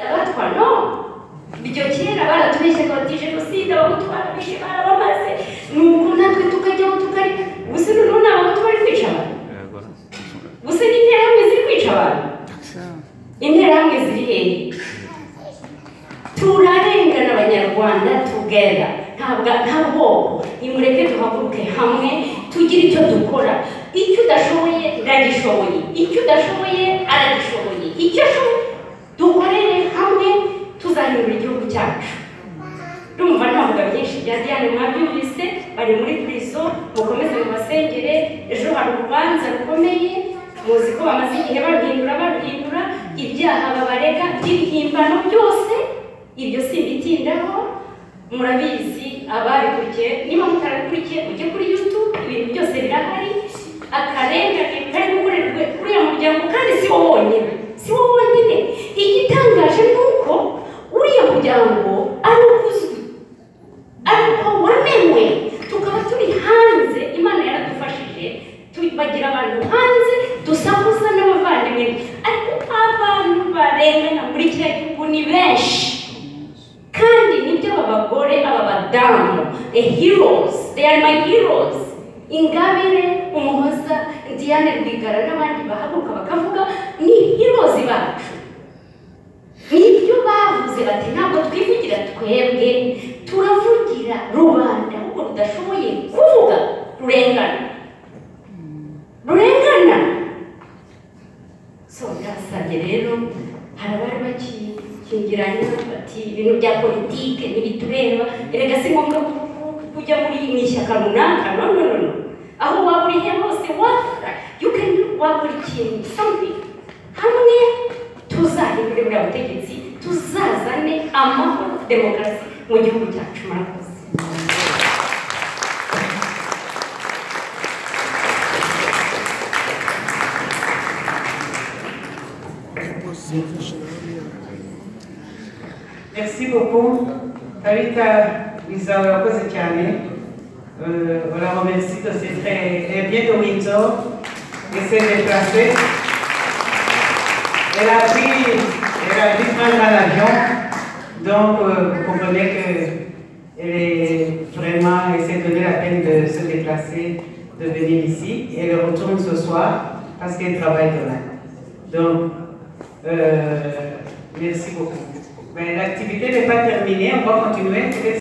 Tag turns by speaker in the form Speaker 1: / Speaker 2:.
Speaker 1: abatwa no ibyo kera baratubeshye ngo ati jenoside abagutwara bishe barabamaze nuko natwe tukajyaho tukari gusa noneho n'abahutu bari kwica abantu gusa n'interahamwe ziri kwica abantu interahamwe ziri hehe turarengana abanyarwanda tugenda ntabwo nimureke duhaguruke hamwe tugire icyo dukora icyo udashoboye ndagishoboye icyo udashoboye aragishoboye icyo ashoboye dukorere hamwe tuzahindura igihugu cyacu ndumva ntavuga byinshi bya Diane mwabyumvise bari muri prison mukomeze mu basengere ejo hari urubanza rukomeye muzi ko bamaze igihe baruhindura ibyaha babarega by'ibihimbano byose ibyo simbitindaho murabizi ababikurikiye niba mutarabikurikiye mujye kuri YouTube ibintu byose birahari akarengane kari gukorerwa uriya muryango kandi si wo wonyine igitangaje ni uko uriya muryango ari ukuzwi ariko wamenwe tukaba turi hanze imana yaradufashije bagira abantu hanze dusakuza n'abavandimwe ariko abantu barengana muri kiriya gihugu ni benshi kandi nibyo abagore aba badamu they are my heroes Ingabire Umuhoza Diane Rwigara n'abandi bahaguruka bakavuga ni heroes bacu nibyo bavuze bati ntabwo twivugira twebwe turavugira rubanda kuko rudashoboye kuvuga rurengana so ndasabye rero hari abari bakingiranye bati ibintu bya politike ntibitureba erega si ngombwa kujya muri ishyaka runaka no aho waba uri he hose wakora ikintu something hamwe tuzahindure buriya butegetsi tuzazane amahoro demokarasi mu gihugu cyacu murakoze
Speaker 2: Merci beaucoup. Tabitha Bizawa yakoze cyane. On la remercie de ses très... Elle vient de Windsor et s'est déplacée. Elle a pris prendre l'avion. Donc, vous comprenez qu'elle s'est donné la peine de se déplacer, de venir ici. Et elle retourne ce soir parce qu'elle travaille demain. Donc, merci beaucoup. L'activité n'est pas terminée, on va continuer.